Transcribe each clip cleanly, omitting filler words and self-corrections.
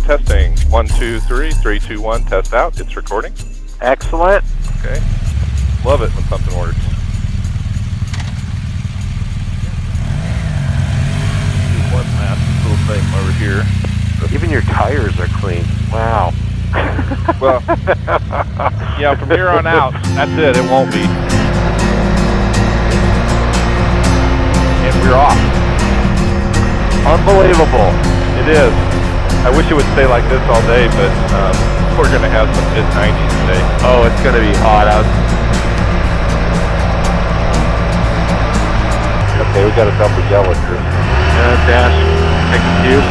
Testing. 1, 2, 3, 3, 2, 1. Test out. It's recording. Excellent. Okay. Love it when something works. One last little thing over here. Even your tires are clean. Wow. Well, yeah, from here on out, that's it. It won't be. And we're off. Unbelievable. It is. I wish it would stay like this all day, but we're going to have some mid-90s today. Oh, it's going to be hot out. Okay, we got a double yellow here. Dash, take a cue.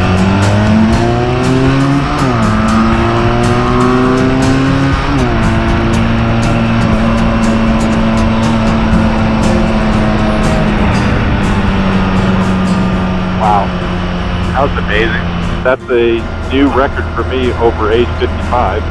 Wow, that was amazing. That's a new record for me over age 55.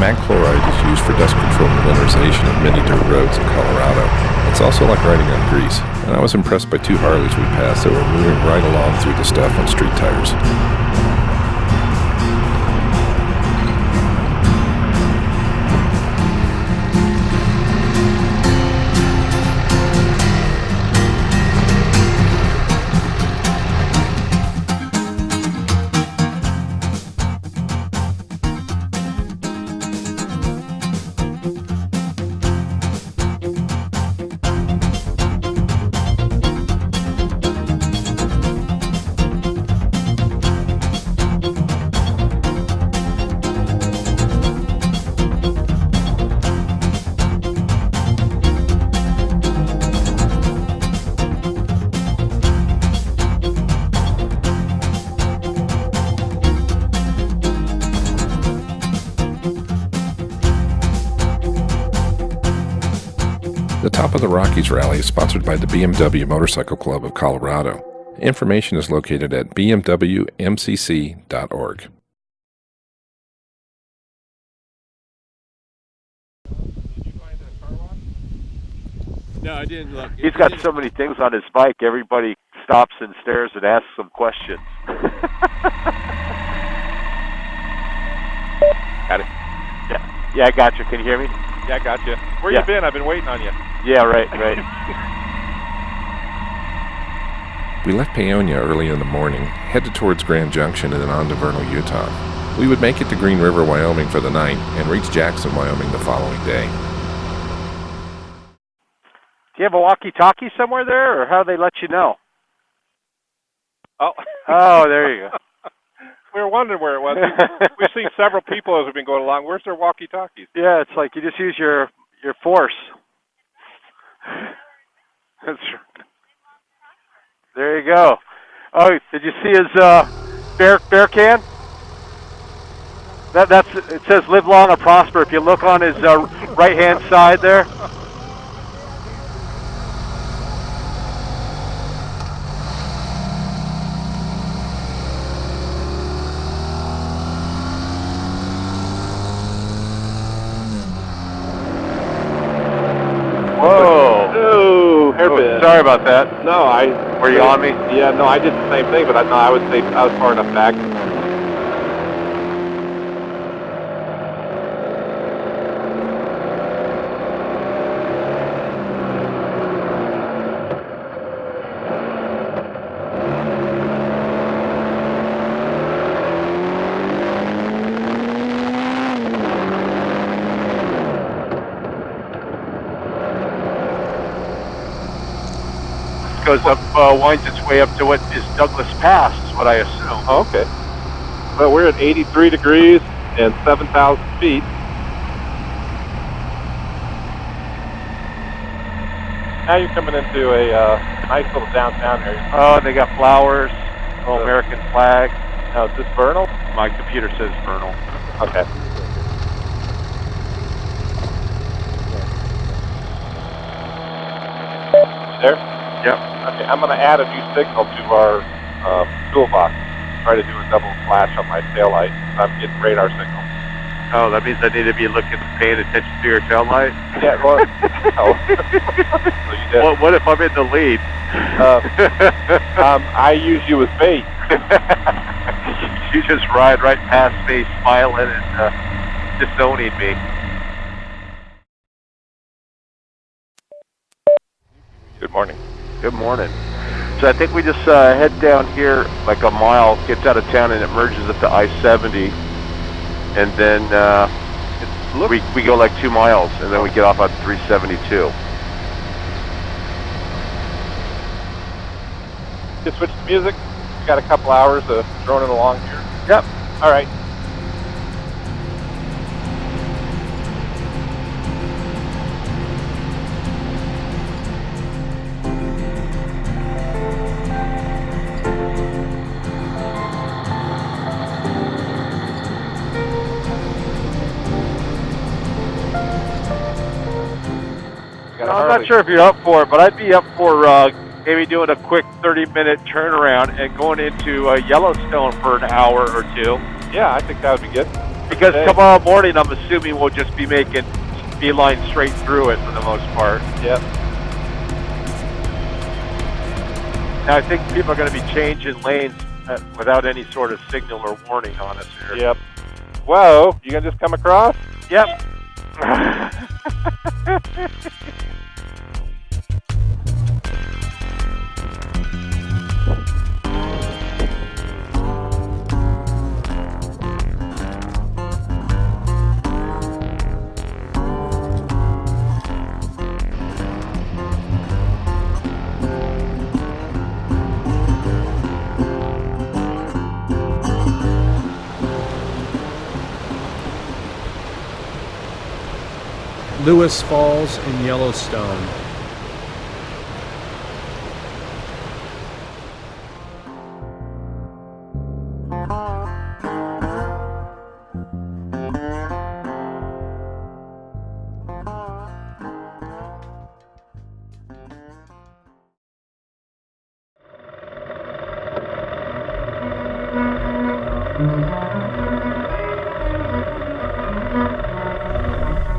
Mag chloride is used for dust control and mineralization of many dirt roads in Colorado. It's also like riding on grease, and I was impressed by two Harleys we passed that were moving right along through the stuff on street tires. The Top of the Rockies rally is sponsored by the BMW Motorcycle Club of Colorado. Information is located at bmwmcc.org. No, I didn't look. He's got so many things on his bike, everybody stops and stares and asks some questions. Got it. Yeah, I got you. Can you hear me? Yeah, I got you. Where you been? I've been waiting on you. Yeah, right. We left Paonia early in the morning, headed towards Grand Junction and then on to Vernal, Utah. We would make it to Green River, Wyoming for the night and reach Jackson, Wyoming the following day. Do you have a walkie-talkie somewhere there, or how do they let you know? Oh, there you go. We were wondering where it was. We've seen several people as we've been going along. Where's their walkie-talkies? Yeah, it's like you just use your force. That's right. There you go. Oh, did you see his bear can? It says "Live long and prosper." If you look on his right-hand side there. Oh, hairpin. Sorry about that. No, Were you on me? Yeah, no, I did the same thing, but I was far enough back. Go goes up, winds its way up to what is Douglas Pass, is what I assume. Oh, okay. Well, we're at 83 degrees and 7,000 feet. Now you're coming into a nice little downtown area. Oh, and they got flowers, little American flag. Now, is this vernal? My computer says vernal. Okay. There? Yep. Okay, I'm going to add a new signal to our toolbox. Try to do a double flash on my taillight. I'm getting radar signal. Oh, that means I need to be paying attention to your tail light? Yeah, well, oh. So you did. What if I'm in the lead? I use you as bait. You just ride right past me, smiling and disowning me. Good morning. Good morning. So I think we just head down here like a mile, gets out of town, and it merges up to I-70. And then we go like 2 miles, and then we get off on 372. Just switch to music. We got a couple hours of droning along here. Yep. All right. I'm not sure if you're up for it, but I'd be up for maybe doing a quick 30-minute turnaround and going into Yellowstone for an hour or two. Yeah, I think that would be good. Because tomorrow morning, I'm assuming we'll just be making beeline straight through it for the most part. Yep. Now, I think people are going to be changing lanes without any sort of signal or warning on us here. Yep. Whoa, you gonna just come across? Yep. Lewis Falls in Yellowstone.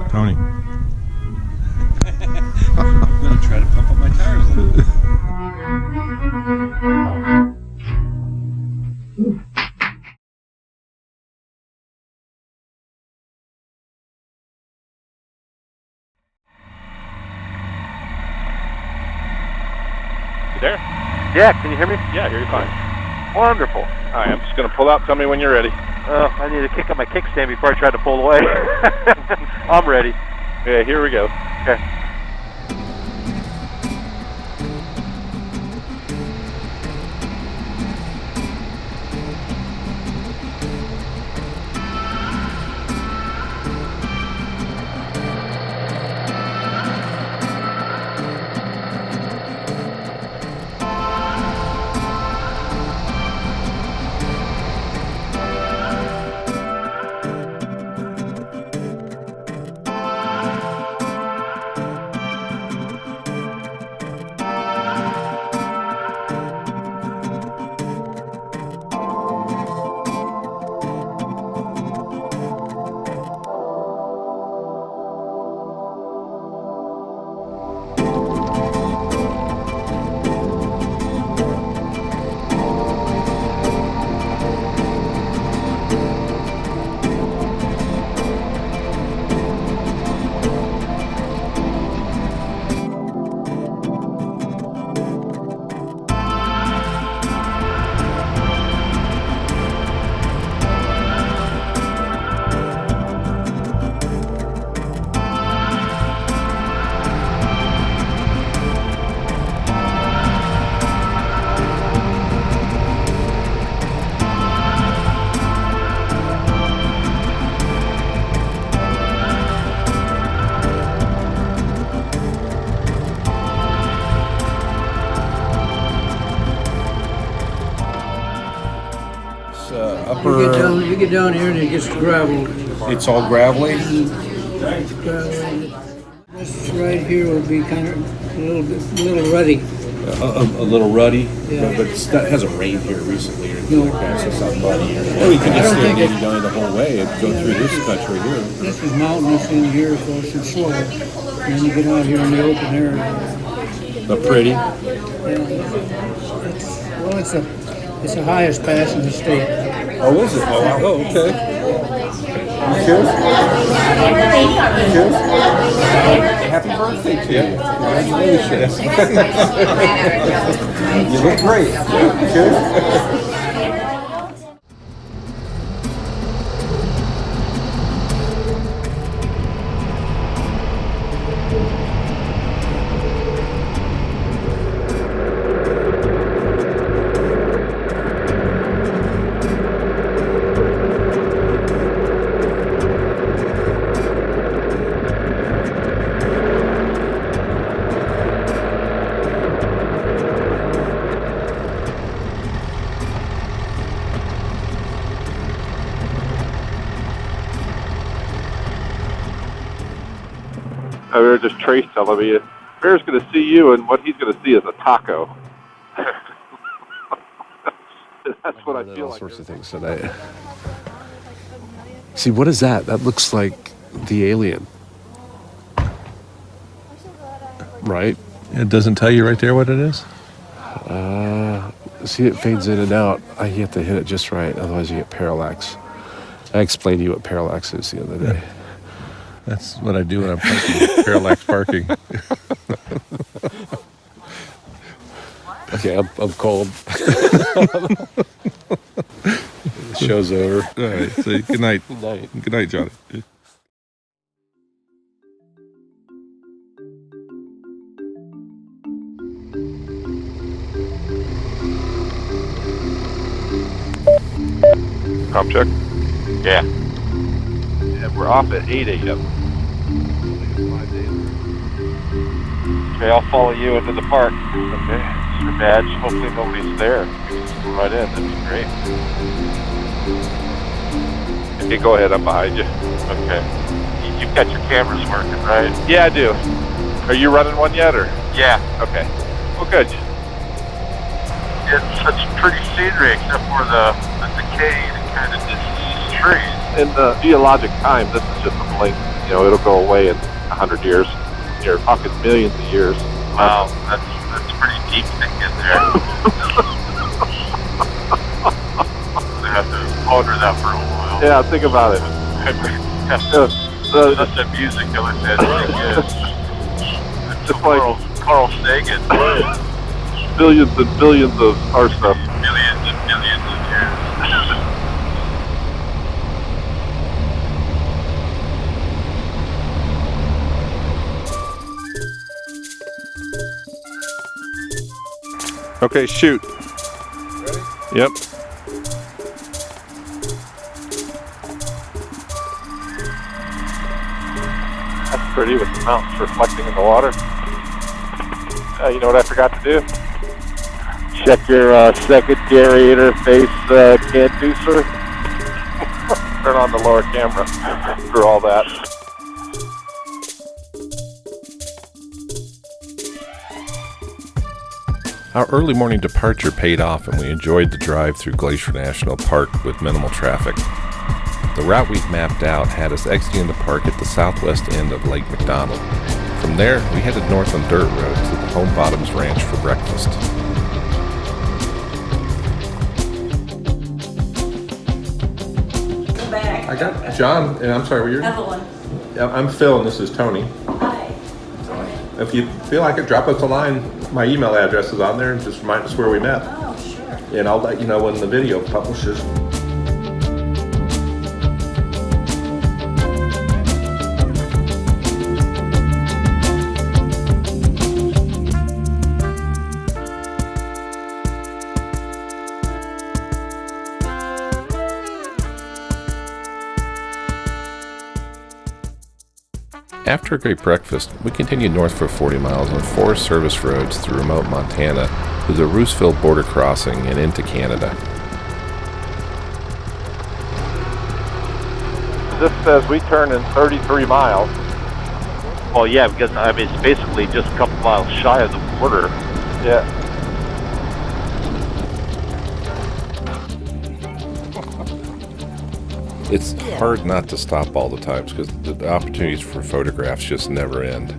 Tony. I'm gonna try to pump up my tires a little bit. You there? Yeah, can you hear me? Yeah, I hear you fine. Wonderful. All right, I'm just gonna pull out. Tell me when you're ready. I need to kick up my kickstand before I try to pull away. I'm ready. Yeah, here we go. Okay. You get down here and it gets gravel. It's all gravelly? It's gravel. This right here will be kind of a little ruddy. A little ruddy? Yeah. But it hasn't rained here recently or anything like that, so it's not muddy. Or you can I just don't stand think 80 down the whole way and go through this country here. This is mountainous in here, of course, and slow. And then you get out here in the open area. But pretty? Yeah. It's the highest pass in the state. Oh, is it? Oh, okay. You sure? Happy birthday to you. Congratulations. You look great. Sure? I heard just Trace telling me, Bear's going to see you, and what he's going to see is a taco. That's what I feel all like. sorts of things today. See, what is that? That looks like the alien. Right? It doesn't tell you right there what it is? See, it fades in and out. You have to hit it just right, otherwise you get parallax. I explained to you what parallax is the other day. That's what I do when I'm parking. Parallax parking. Okay, I'm cold. The show's over. All right, so good night. Good night, Johnny. Comp check? Yeah. And we're off at 8 a.m. Okay, I'll follow you into the park. Okay, it's your badge. Hopefully nobody's there. Just come right in. That'd be great. Okay, go ahead. I'm behind you. Okay. You've got your cameras working, right? Yeah, I do. Are you running one yet, or? Yeah. Okay. Well, good. It's such pretty scenery, except for the decayed and kind of diseased trees. In the geologic time, this is just a blink. You know, it'll go away in 100 years. You're talking millions of years. Wow, that's pretty deep thinking there. I have to ponder that for a while. Yeah, think about it. That's the music I was at. It's just like Carl Sagan. Billions and billions of our stuff. Billions and billions of years. Okay, shoot. Ready? Yep. That's pretty with the mountains reflecting in the water. You know what I forgot to do? Check your secondary interface transducer. Turn on the lower camera for all that. Our early morning departure paid off, and we enjoyed the drive through Glacier National Park with minimal traffic. The route we'd mapped out had us exiting the park at the southwest end of Lake McDonald. From there, we headed north on dirt road to the Home Bottoms Ranch for breakfast. I got John, and I'm sorry, were you? Evelyn. Yeah, I'm Phil, and this is Tony. Hi. If you feel like it, drop us a line. My email address is on there, and just remind us where we met. Oh, sure. And I'll let you know when the video publishes. After a great breakfast, we continued north for 40 miles on Forest Service roads through remote Montana to the Roosevelt border crossing and into Canada. this says we turn in 33 miles. Well, yeah, because I mean it's basically just a couple miles shy of the border. Yeah. It's hard not to stop all the times because the opportunities for photographs just never end.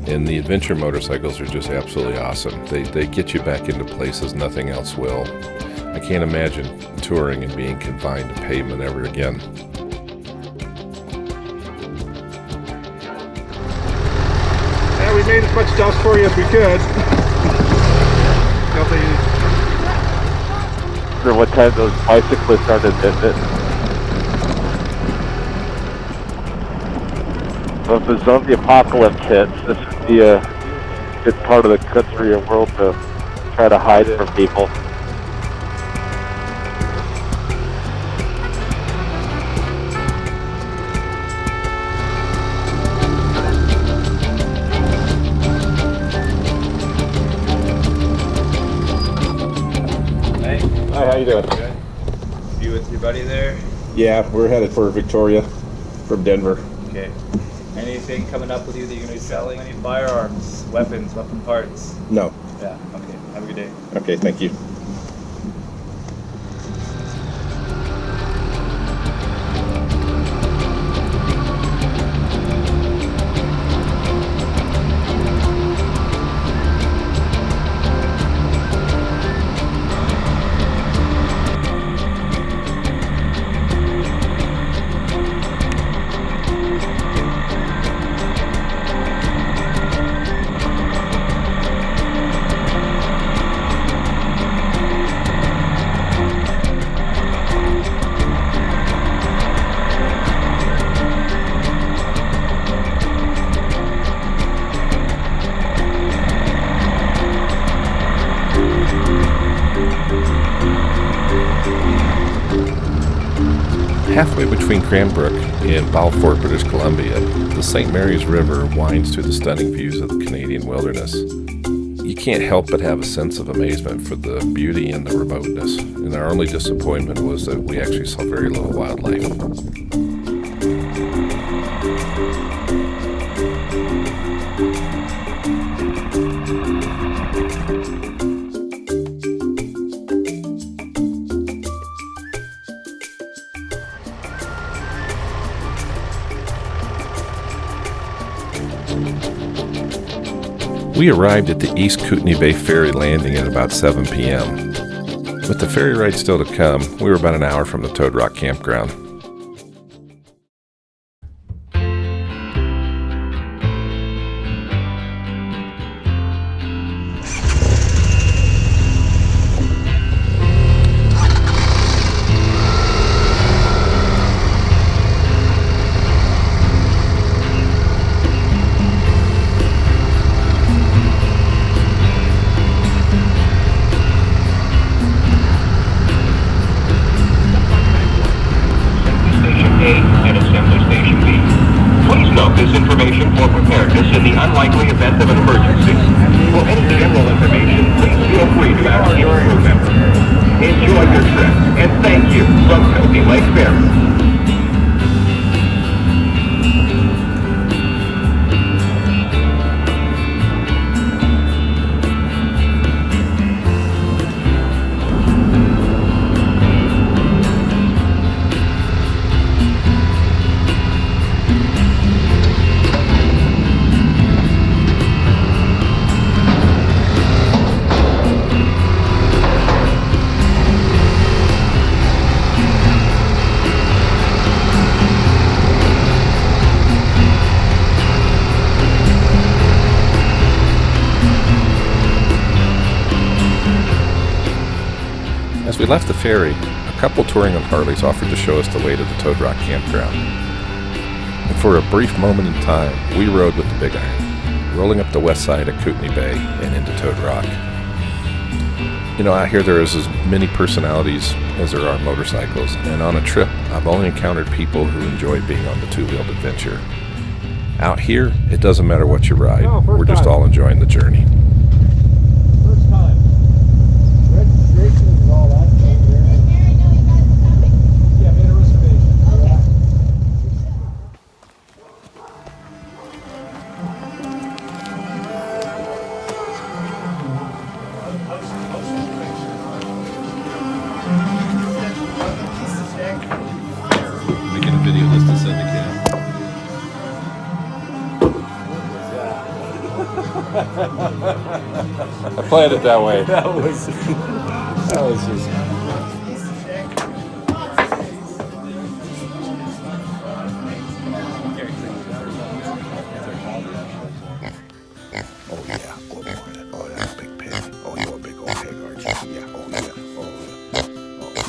And the adventure motorcycles are just absolutely awesome. They get you back into places nothing else will. I can't imagine touring and being confined to pavement ever again. Yeah, we made as much dust for you as we could. I wonder what time those bicyclists are to visit. Well, if the zombie apocalypse hits, this would be a good part of the country or world to try to hide from people. Hey. Hi, how you doing? Good. You with your buddy there? Yeah, we're headed for Victoria from Denver. Okay. Anything coming up with you that you're going to be selling? Any firearms, weapons, weapon parts? No. Yeah, okay. Have a good day. Okay, thank you. Halfway between Cranbrook and Balfour, British Columbia, the St. Mary's River winds through the stunning views of the Canadian wilderness. You can't help but have a sense of amazement for the beauty and the remoteness, and our only disappointment was that we actually saw very little wildlife. We arrived at the East Kootenay Bay Ferry landing at about 7 p.m. With the ferry ride still to come, we were about an hour from the Toad Rock campground. As we left the ferry, a couple touring on Harleys offered to show us the way to the Toad Rock campground. And for a brief moment in time, we rode with the Big Iron, rolling up the west side of Kootenay Bay and into Toad Rock. You know, out here there is as many personalities as there are motorcycles, and on a trip, I've only encountered people who enjoy being on the two-wheeled adventure. Out here, it doesn't matter what you ride, we're just all enjoying the journey. First time. Registration and all that. Yeah, made a reservation. Okay. I planned it that way. That was just. Oh yeah. Oh boy. Oh, that's a big pig. Oh, you're a big old pig, aren't you? Yeah. Oh yeah. Oh yeah.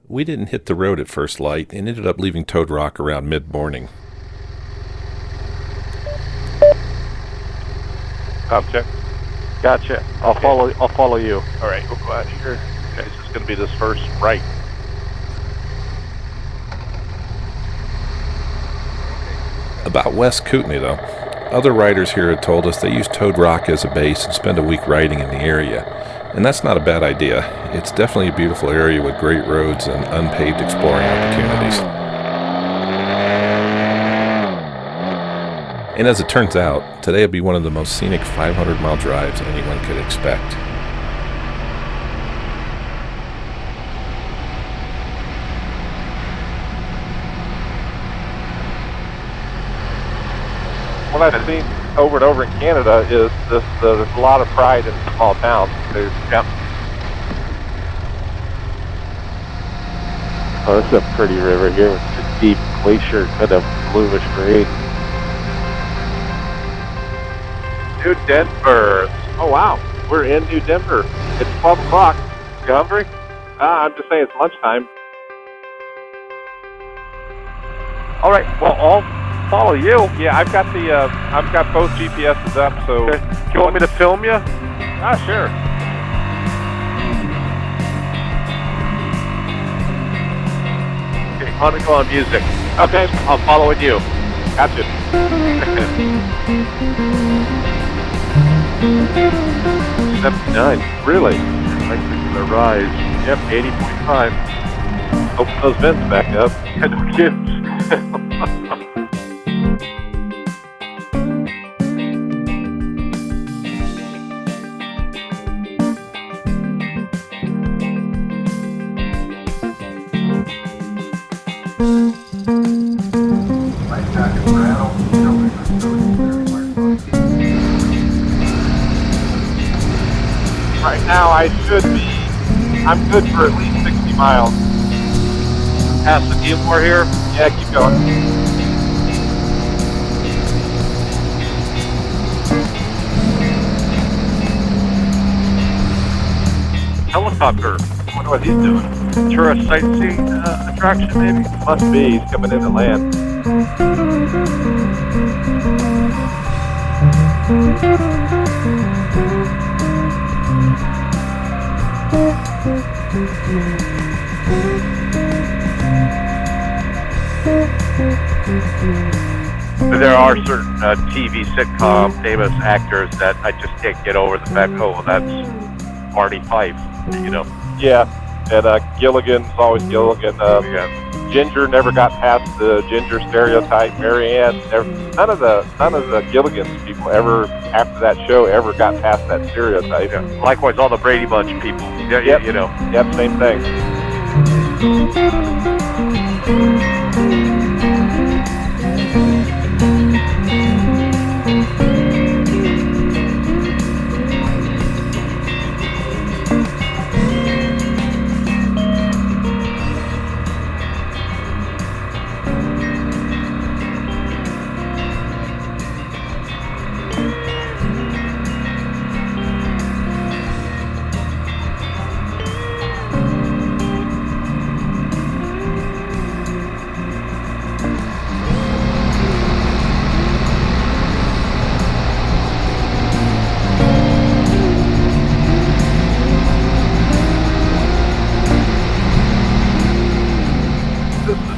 We didn't hit the road at first light and ended up leaving Toad Rock around mid-morning. Check. Gotcha. I'll follow you. All right, we'll go out here. Okay, this is going to be this first right. About West Kootenai, though, other riders here had told us they use Toad Rock as a base and spend a week riding in the area. And that's not a bad idea. It's definitely a beautiful area with great roads and unpaved exploring opportunities. And as it turns out, today will be one of the most scenic 500-mile drives anyone could expect. What I've seen over and over in Canada is this. There's a lot of pride in small towns. There's Oh, this is a pretty river here with a deep glacier kind of bluish green. New Denver. Oh wow, we're in New Denver. It's 12 o'clock. You hungry? I'm just saying it's lunchtime. All right. Well, I'll follow you. Yeah, I've got both GPSs up. So, Okay. Do you want me to film you? Sure. Okay, I'm gonna go on music. Okay, I'm following you. gotcha. 79. Really? I think the rise. Yep, 80.5. Open those vents back up. No kidding. Right now, I'm good for at least 60 miles. Past the Gilmore here. Yeah, keep going. Helicopter. I wonder what he's doing. Tourist sightseeing attraction, maybe? Must be. He's coming in to land. There are certain TV sitcom famous actors that I just can't get over the fact, oh, well, that's Marty Fife, you know. Yeah, and Gilligan's always Gilligan. Ginger never got past the ginger stereotype. Mary Ann, none of the Gilligan's people ever, after that show, ever got past that stereotype. Yeah. Likewise, all the Brady Bunch people. Yeah, Yep. you know. Yep, same thing.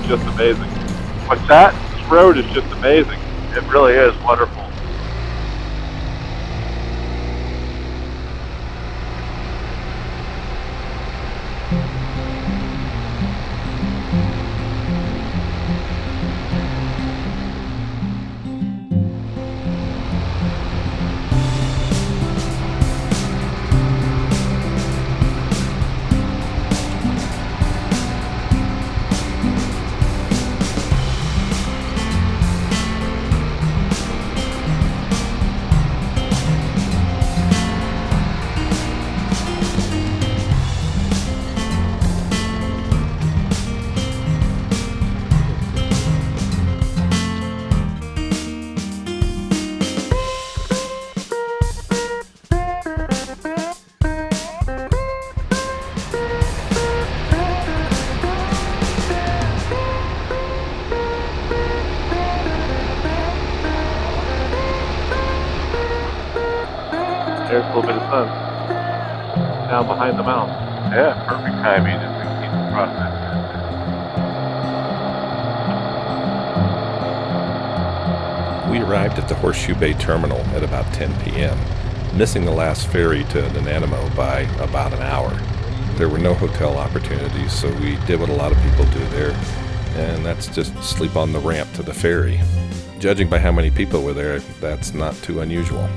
just amazing. What's that? This road is just amazing. It really is wonderful. There's a little bit of sun down behind the mountain. Yeah, perfect timing if we keep the process. We arrived at the Horseshoe Bay Terminal at about 10 p.m., missing the last ferry to Nanaimo by about an hour. There were no hotel opportunities, so we did what a lot of people do there, and that's just sleep on the ramp to the ferry. Judging by how many people were there, that's not too unusual.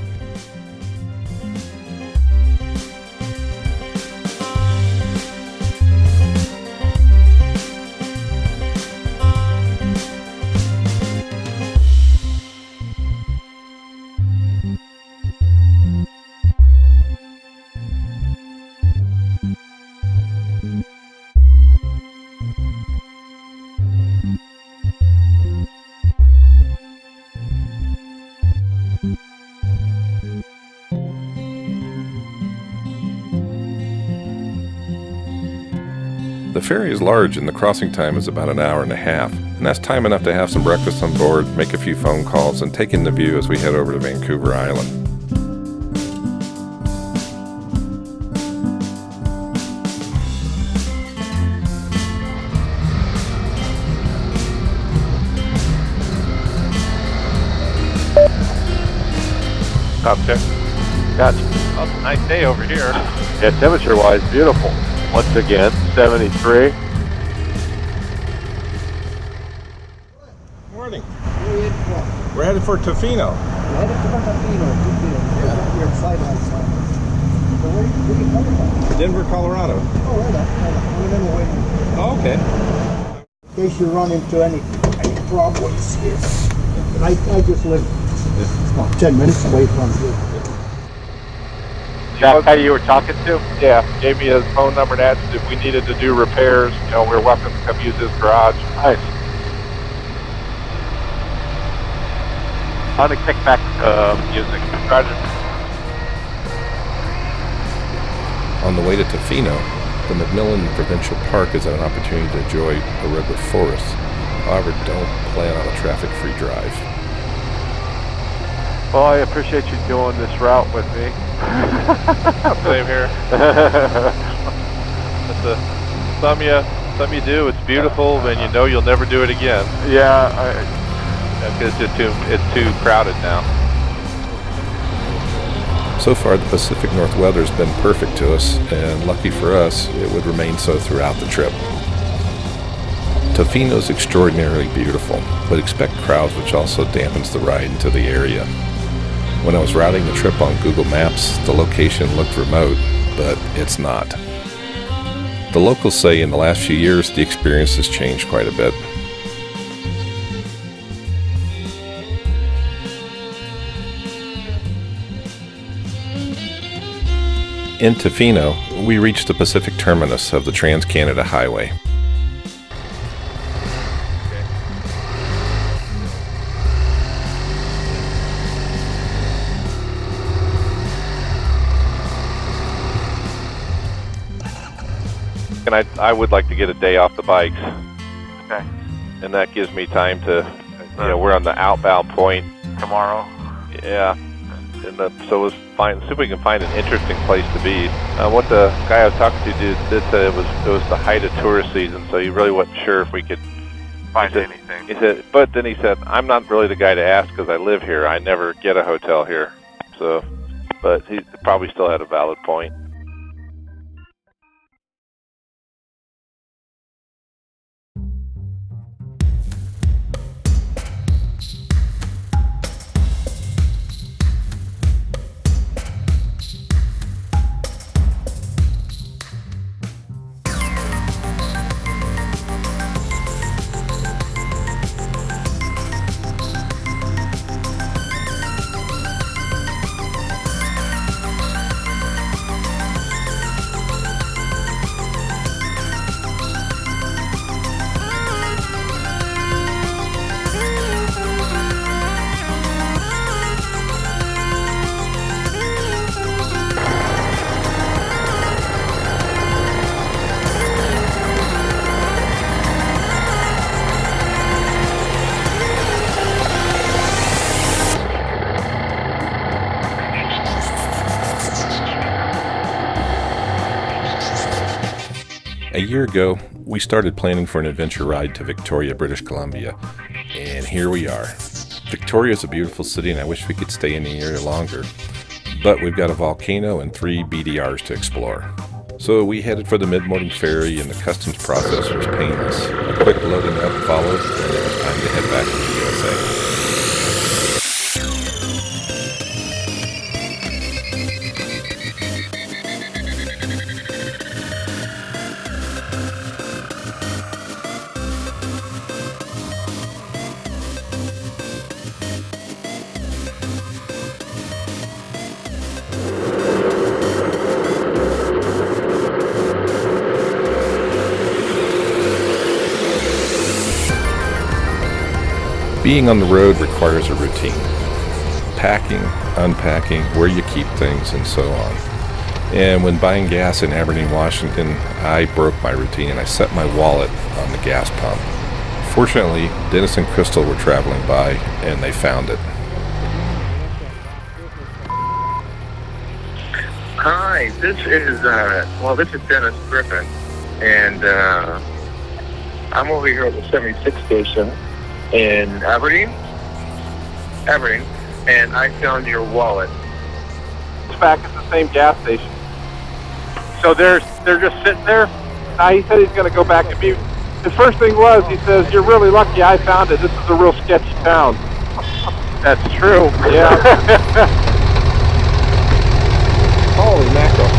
The ferry is large and the crossing time is about an hour and a half, and that's time enough to have some breakfast on board, make a few phone calls, and take in the view as we head over to Vancouver Island. Stop check. Gotcha. Well, it's a nice day over here. Yeah, temperature-wise, beautiful. Once again, 73. Morning. Where are you headed for? We're headed for Tofino. You're headed to Tofino. Good deal. Your flight outside. So where are you coming from? Denver, Colorado. Oh, right on. We're in the way. Oh, okay. In case you run into any problems here. I just live about 10 minutes away from here. Jack, how you were talking to? Yeah, gave me his phone number and asked if we needed to do repairs. You know, we're welcome to come use his garage. Nice. On the kickback music. Roger. On the way to Tofino, the McMillan Provincial Park is an opportunity to enjoy a redwood forest. However, don't plan on a traffic-free drive. Well, I appreciate you doing this route with me. Same here. Some you do. It's beautiful, and you know you'll never do it again. Yeah, It's just it's too crowded now. So far, the Pacific North weather's been perfect to us, and lucky for us, it would remain so throughout the trip. Tofino's extraordinarily beautiful, but expect crowds, which also dampens the ride into the area. When I was routing the trip on Google Maps, the location looked remote, but it's not. The locals say in the last few years, the experience has changed quite a bit. In Tofino, we reached the Pacific terminus of the Trans-Canada Highway. And I would like to get a day off the bikes. Okay. And that gives me time to, you know, we're on the outbound point. Tomorrow. Yeah. And so see if we can find an interesting place to be. What the guy I was talking to did say it was the height of tourist season, so he really wasn't sure if we could find anything. He said, but then he said, I'm not really the guy to ask because I live here. I never get a hotel here. So, but he probably still had a valid point. A year ago, we started planning for an adventure ride to Victoria, British Columbia, and here we are. Victoria is a beautiful city, and I wish we could stay in the area longer, but we've got a volcano and 3 BDRs to explore. So we headed for the mid-morning ferry, and the customs process was painless. A quick loading up followed, and it was time to head back to the USA. Being on the road requires a routine. Packing, unpacking, where you keep things, and so on. And when buying gas in Aberdeen, Washington, I broke my routine and I set my wallet on the gas pump. Fortunately, Dennis and Crystal were traveling by and they found it. Hi, this is Dennis Griffin, and I'm over here at the 76 station in Aberdeen, and I found your wallet. It's back at the same gas station. So they're just sitting there. He said he's going to go back and be. The first thing was, he says, "You're really lucky I found it. This is a real sketchy town." That's true. Yeah. Holy mackerel.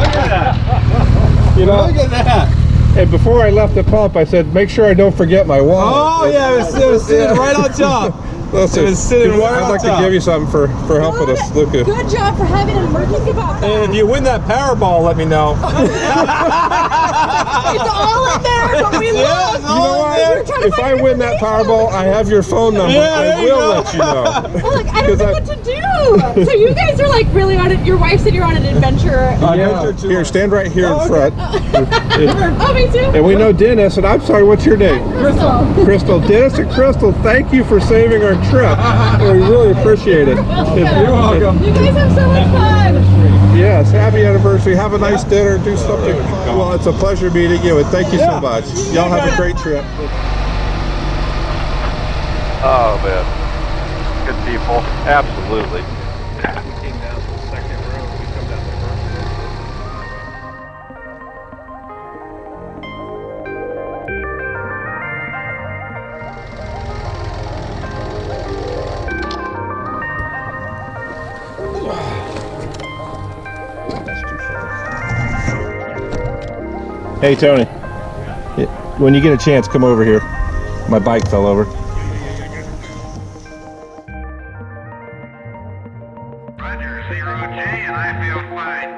Look at that. You know, look at that. And before I left the pump, I said, make sure I don't forget my wallet. Oh, yeah, it was sitting right on top. Listen, it was sitting right I'd on like top. to give you something for helping us. Look at. Good job for having an emergency about that. And if you win that Powerball, let me know. It's all in there, but we lost. You know what? If I win that Powerball, I have your phone number. Yeah, I will let you know. Well, look, I don't know what to do. So you guys are like really on it. Your wife said you're on an adventure. Yeah. Here, stand right here in front. Oh, me too. And we know Dennis, and I'm sorry, what's your name? Crystal. Crystal. Dennis and Crystal, thank you for saving our trip. We really appreciate it. You're welcome. You guys have so much fun. Yes, happy anniversary. Have a nice dinner. Do something. Well, it's a pleasure meeting you, and thank you so much. Y'all have a great trip. Oh man, good people. Absolutely. We came down to the second row. We come down the first Hey, Tony. When you get a chance, come over here. My bike fell over. Roger, 0J, and I feel fine.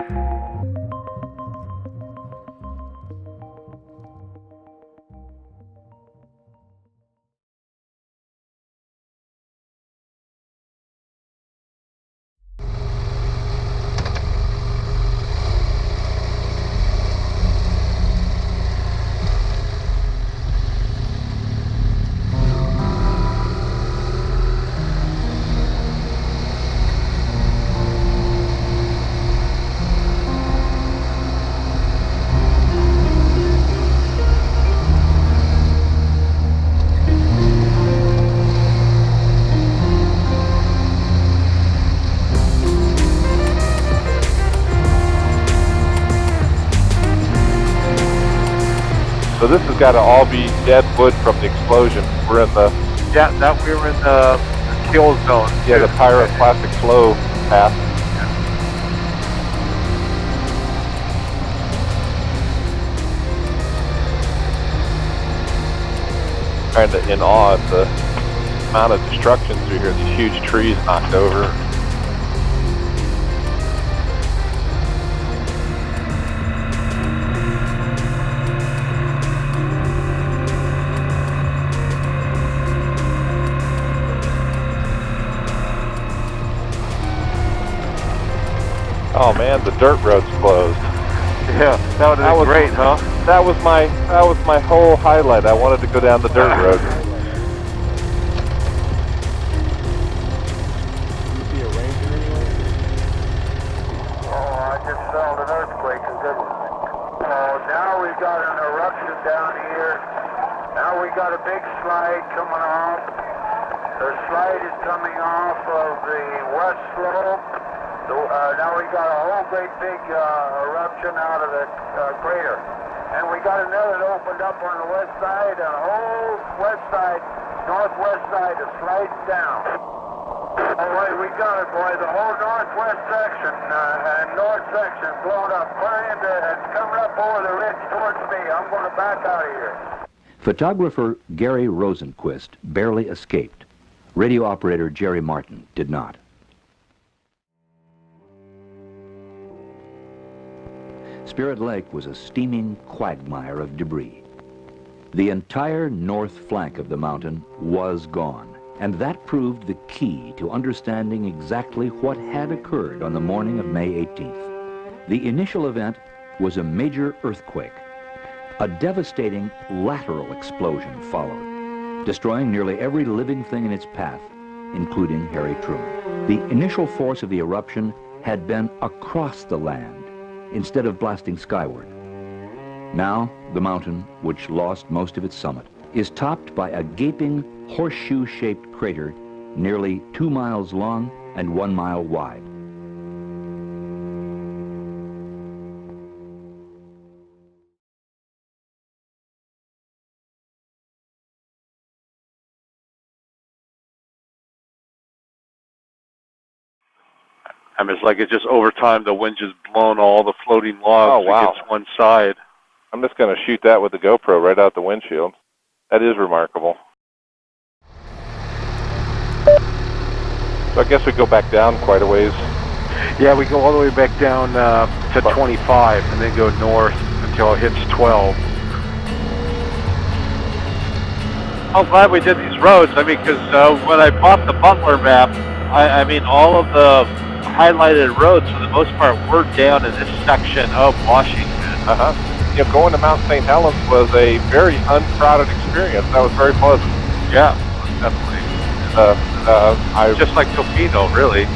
So this has got to all be dead wood from the explosion. We're in the we were in the kill zone. the pyroclastic flow path. Kind of in awe at the amount of destruction through here. These huge trees knocked over. Oh man, the dirt road's closed. Yeah, that would have been great, huh? That was my whole highlight. I wanted to go down the dirt road. I just felt an earthquake. Now we've got an eruption down here. Now we got a big slide coming off. The slide is coming off of the west slope. Now we got a whole great big eruption out of the crater. And we got another that opened up on the west side, and the whole west side, northwest side is sliding down. All right, we got it, boy. The whole northwest section and north section blown up, it's coming up over the ridge towards me. I'm going to back out of here. Photographer Gary Rosenquist barely escaped. Radio operator Jerry Martin did not. Spirit Lake was a steaming quagmire of debris. The entire north flank of the mountain was gone, and that proved the key to understanding exactly what had occurred on the morning of May 18th. The initial event was a major earthquake. A devastating lateral explosion followed, destroying nearly every living thing in its path, including Harry Truman. The initial force of the eruption had been across the land, instead of blasting skyward. Now, the mountain, which lost most of its summit, is topped by a gaping horseshoe-shaped crater nearly 2 miles long and 1 mile wide. I mean, it's like it's just over time, the wind just blown all the floating logs against one side. I'm just going to shoot that with the GoPro right out the windshield. That is remarkable. So I guess we go back down quite a ways. Yeah, we go all the way back down to 25 and then go north until it hits 12. I'm glad we did these roads. I mean, because when I bought the Butler map, I mean, all of the highlighted roads, for the most part, were down in this section of Washington. You know, going to Mount St. Helens was a very uncrowded experience. That was very pleasant. Yeah, definitely. Just like Tofino, really.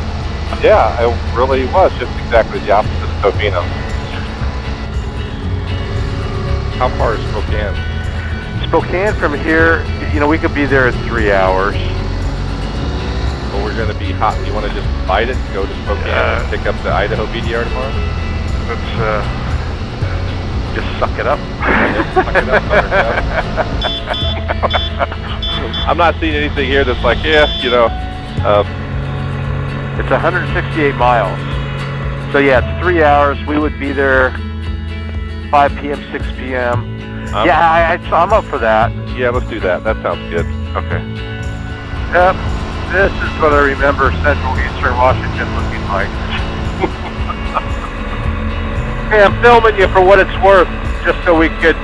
Yeah, it really was just exactly the opposite of Tofino. How far is Spokane? Spokane from here, you know, we could be there in 3 hours. Well, we're going to be hot. You want to just bite it and go to Spokane and pick up the Idaho BDR tomorrow? Let's just suck it up. I'm not seeing anything here that's like, you know. It's 168 miles. So yeah, it's 3 hours. We would be there 5 p.m., 6 p.m. I'm up for that. Yeah, let's do that. That sounds good. Okay. Yep. This is what I remember Central Eastern Washington looking like. Hey, I'm filming you for what it's worth, just so we could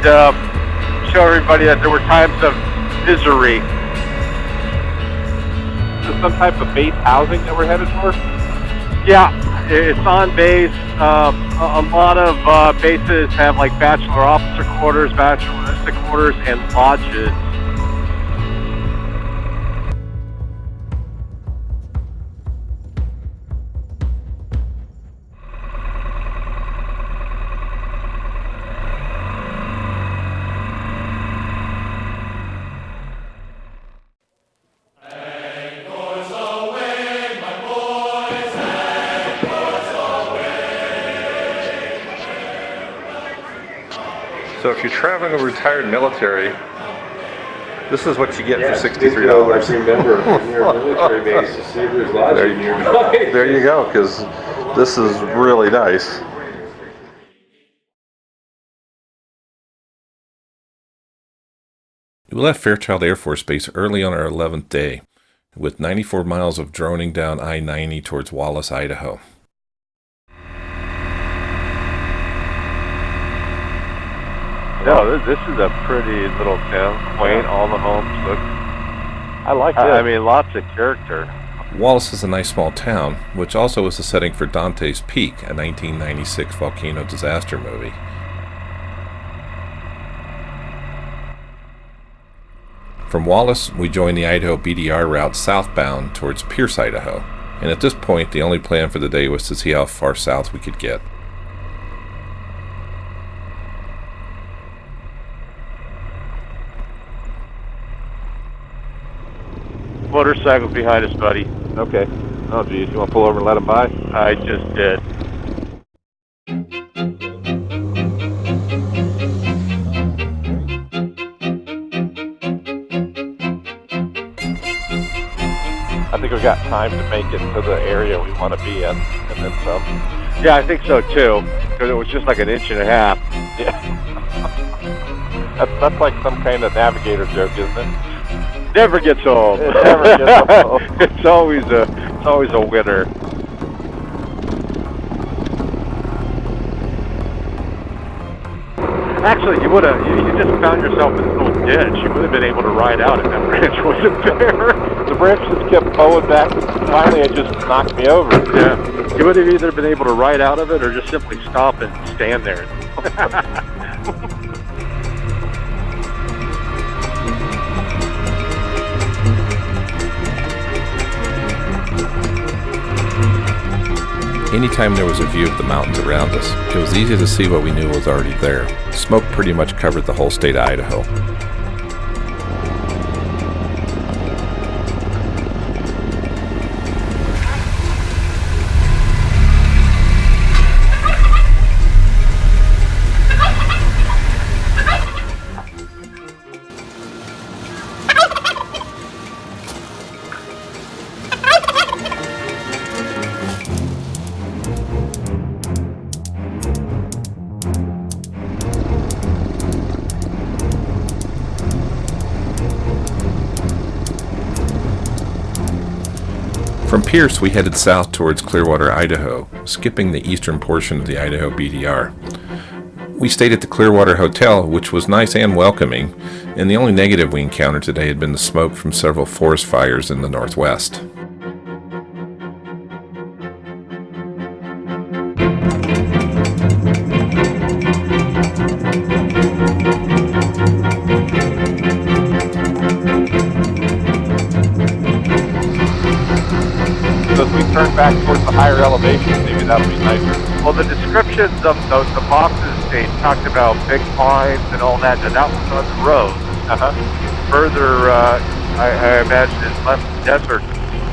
show everybody that there were times of misery. Is this some type of base housing that we're headed for? Yeah, it's on base. A lot of bases have like bachelor officer quarters, bacheloristic quarters, and lodges. So if you're traveling with retired military, this is what you get for $63. Remember, when you're a military base, the Saber's Lodging nearby. There you go, because this is really nice. We left Fairchild Air Force Base early on our 11th day, with 94 miles of droning down I-90 towards Wallace, Idaho. No, this is a pretty little town. Quaint, all the homes look... I like it. I mean, lots of character. Wallace is a nice small town, which also was the setting for Dante's Peak, a 1996 volcano disaster movie. From Wallace, we joined the Idaho BDR route southbound towards Pierce, Idaho, and at this point the only plan for the day was to see how far south we could get. Motorcycle behind us, buddy. Okay. Oh, geez. You want to pull over and let him by? I just did. I think we've got time to make it to the area we want to be in, and then some. Yeah, I think so too, because it was just like an inch and a half. Yeah. That's like some kind of navigator joke, isn't it? Never gets old. It never gets old. It's always a winner. Actually, you just found yourself in this little ditch. You would have been able to ride out if that branch wasn't there. The branch just kept pulling back, and finally it just knocked me over. Yeah. You would have either been able to ride out of it or just simply stop and stand there. Anytime there was a view of the mountains around us, it was easy to see what we knew was already there. Smoke pretty much covered the whole state of Idaho. From Pierce, we headed south towards Clearwater, Idaho, skipping the eastern portion of the Idaho BDR. We stayed at the Clearwater Hotel, which was nice and welcoming, and the only negative we encountered today had been the smoke from several forest fires in the northwest. Turn back towards the higher elevation, maybe that'll be nicer. Well, the descriptions of the boxes, they talked about big pines and all that, and that was on the road. Further, I imagine it's less desert.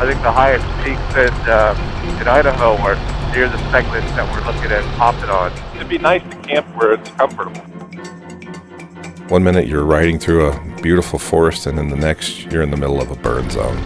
I think the highest peaks in Idaho are near the segment that we're looking at hopping on. It'd be nice to camp where it's comfortable. One minute you're riding through a beautiful forest, and then the next you're in the middle of a burn zone.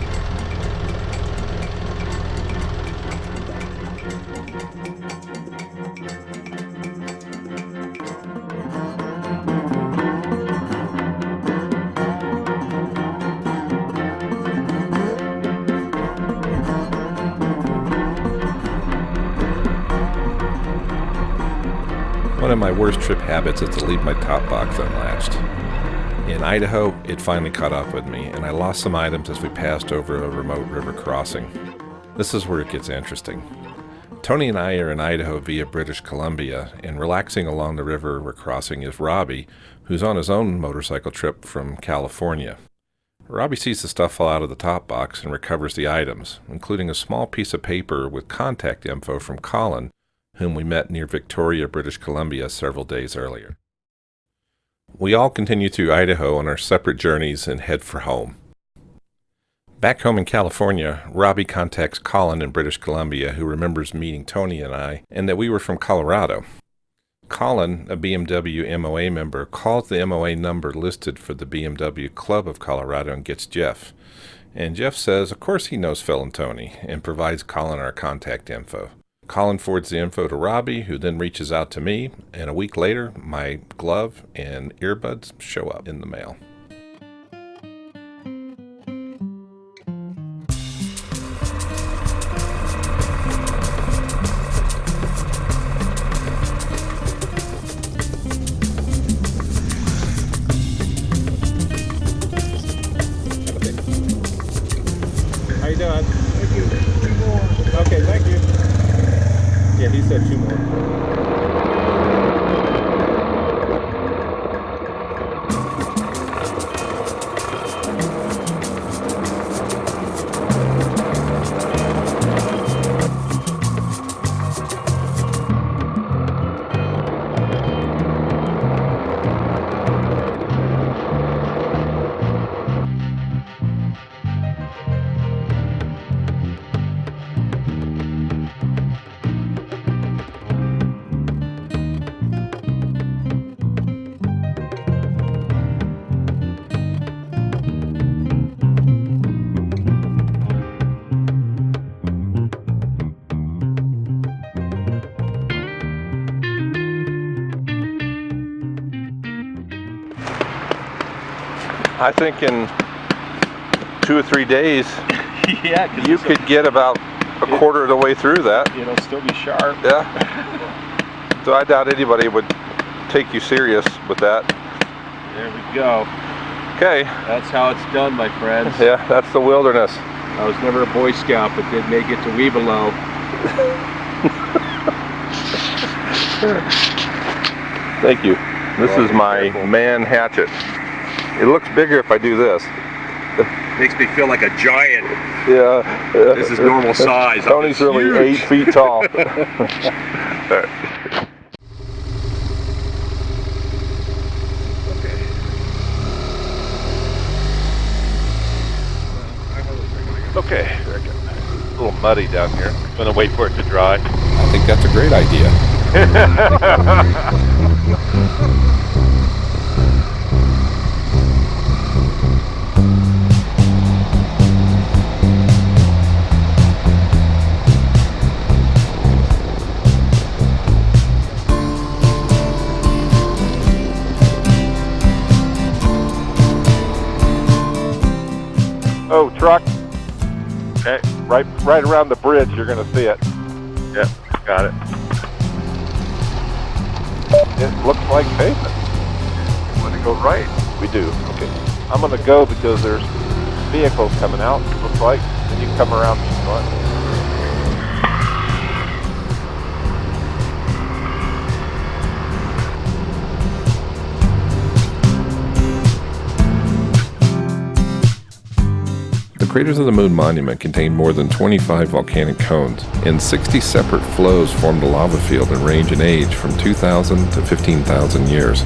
One of my worst trip habits is to leave my top box unlatched. In Idaho, it finally caught up with me, and I lost some items as we passed over a remote river crossing. This is where it gets interesting. Tony and I are in Idaho via British Columbia, and relaxing along the river we're crossing is Robbie, who's on his own motorcycle trip from California. Robbie sees the stuff fall out of the top box and recovers the items, including a small piece of paper with contact info from Colin, whom we met near Victoria, British Columbia several days earlier. We all continue through Idaho on our separate journeys and head for home. Back home in California, Robbie contacts Colin in British Columbia, who remembers meeting Tony and I, and that we were from Colorado. Colin, a BMW MOA member, calls the MOA number listed for the BMW Club of Colorado and gets Jeff. And Jeff says, of course he knows Phil and Tony, and provides Colin our contact info. Colin forwards the info to Robbie, who then reaches out to me, and a week later, my glove and earbuds show up in the mail. How you doing? Thank you. 2 more. Okay, thank you. Yeah, he said 2 more. I think in 2 or 3 days, Yeah, you could get about a quarter of the way through that. It'll still be sharp. Yeah. So I doubt anybody would take you serious with that. There we go. Okay. That's how it's done, my friends. Yeah, that's the wilderness. I was never a Boy Scout, but did make it to Webelow. Thank you. This is my man hatchet. It looks bigger if I do this. Makes me feel like a giant. Yeah. This is normal size. Tony's really huge. 8 feet tall. Okay, a little muddy down here. I'm gonna wait for it to dry. I think that's a great idea. Oh, truck. Okay, right around the bridge, you're gonna see it. Yep, got it. It looks like pavement. Want to go right? We do. Okay. I'm gonna go because there's vehicles coming out. Looks like, and you can come around if you want. The Craters of the Moon Monument contained more than 25 volcanic cones, and 60 separate flows formed a lava field and range in age from 2,000 to 15,000 years.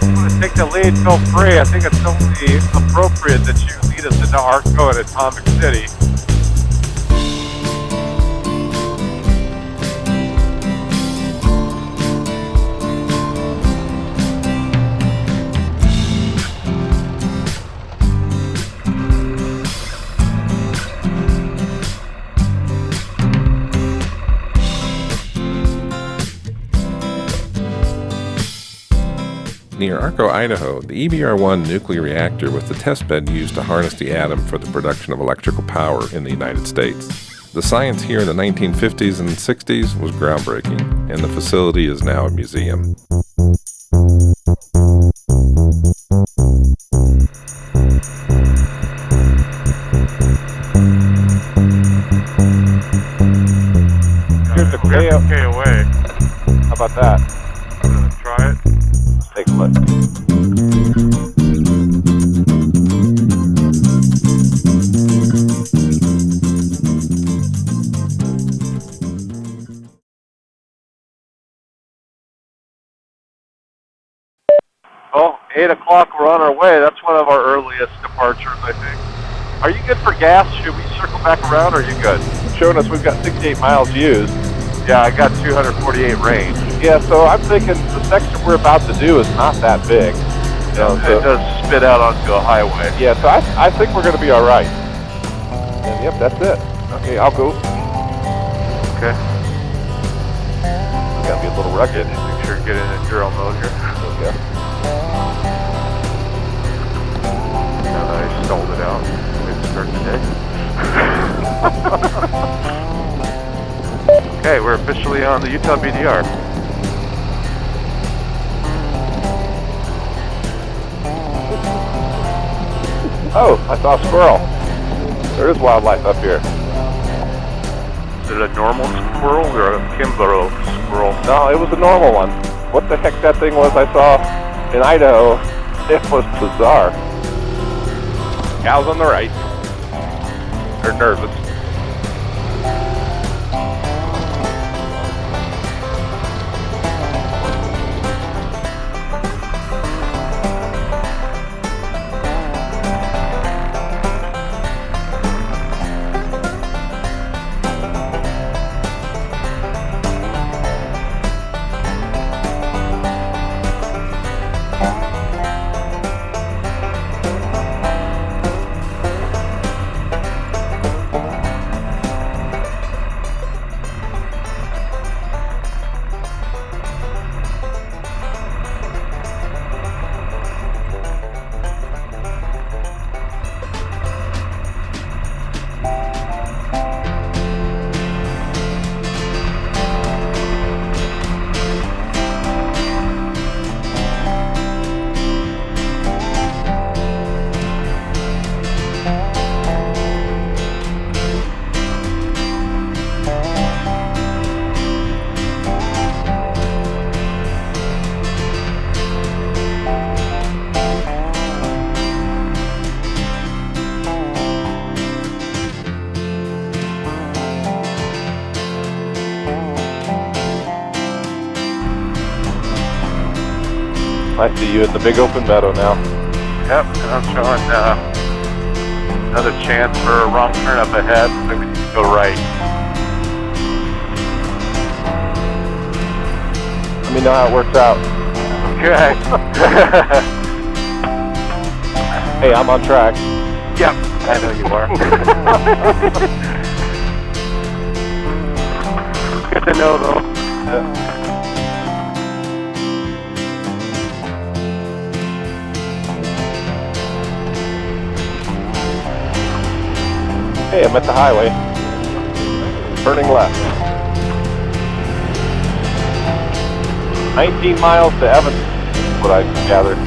I'm going to take the lead, feel free. I think it's only appropriate that you lead us into Arco and Atomic City. Near Arco, Idaho, the EBR-1 nuclear reactor was the testbed used to harness the atom for the production of electrical power in the United States. The science here in the 1950s and 60s was groundbreaking, and the facility is now a museum. Here's the okay away. How about that? Try it. Let's take a look. Well, 8 o'clock, we're on our way. That's one of our earliest departures, I think. Are you good for gas? Should we circle back around, or are you good? Showing us we've got 68 miles used. Yeah, I got 248 range. Yeah, so I'm thinking the section we're about to do is not that big. You know, so, it does spit out onto a highway. Yeah, so I think we're going to be all right. And yep, that's it. Okay, I'll go. Okay. Got to be a little rugged. Make sure to get in enduro mode here. Okay. I stalled it out. Way to start the day. Okay, we're officially on the Utah BDR. Oh, I saw a squirrel. There is wildlife up here. Is it a normal squirrel or a Kimbrough squirrel? No, it was a normal one. What the heck that thing was I saw in Idaho, it was bizarre. Cows on the right. They're nervous. I see you in the big open meadow now. Yep, and I'm showing another chance for a wrong turn up ahead. Maybe we can go right. Let me know how it works out. Okay. Hey, I'm on track. Yep, I know you are. Good to know, though. Yeah. Hey, I'm at the highway. Turning left. 19 miles to Evanston, is what I gathered.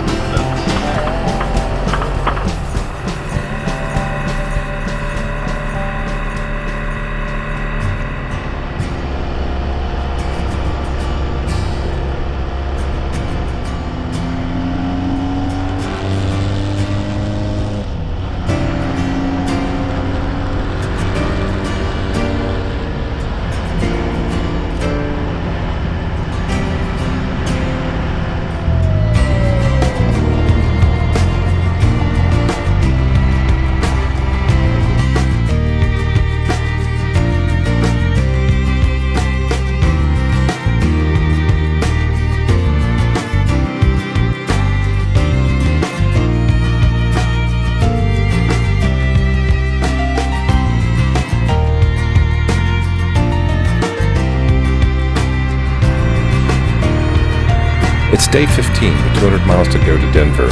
It's day 15 with 200 miles to go to Denver.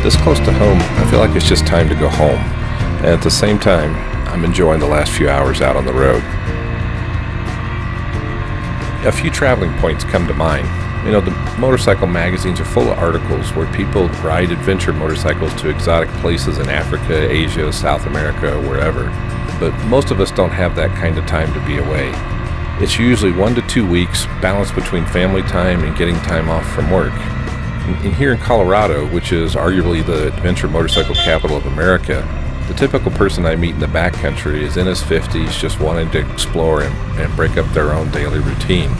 This close to home, I feel like it's just time to go home. And at the same time, I'm enjoying the last few hours out on the road. A few traveling points come to mind. You know, the motorcycle magazines are full of articles where people ride adventure motorcycles to exotic places in Africa, Asia, South America, wherever. But most of us don't have that kind of time to be away. It's usually 1 to 2 weeks, balanced between family time and getting time off from work. And here in Colorado, which is arguably the adventure motorcycle capital of America, the typical person I meet in the backcountry is in his 50s just wanting to explore and break up their own daily routine.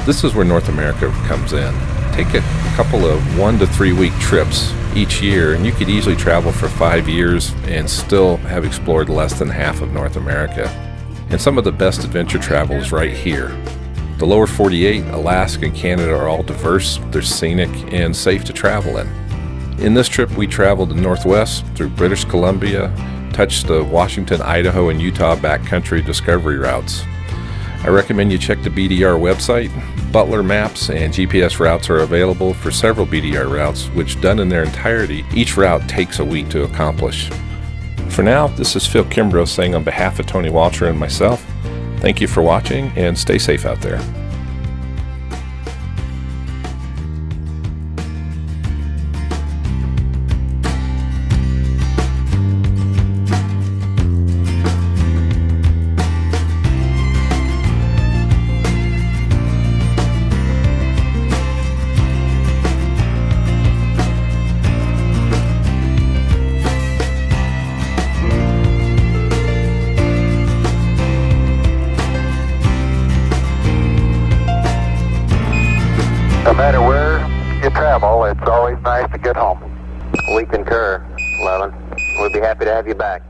This is where North America comes in. Take a couple of 1 to 3 week trips each year, and you could easily travel for 5 years and still have explored less than half of North America. And some of the best adventure travel is right here. The lower 48, Alaska, and Canada are all diverse, they're scenic, and safe to travel in. In this trip, we traveled the Northwest through British Columbia, touched the Washington, Idaho, and Utah backcountry discovery routes. I recommend you check the BDR website. Butler maps and GPS routes are available for several BDR routes, which done in their entirety, each route takes a week to accomplish. For now, this is Phil Kimbrough saying on behalf of Tony Walter and myself, thank you for watching and stay safe out there. No matter where you travel, it's always nice to get home. We concur, Levin. We'd be happy to have you back.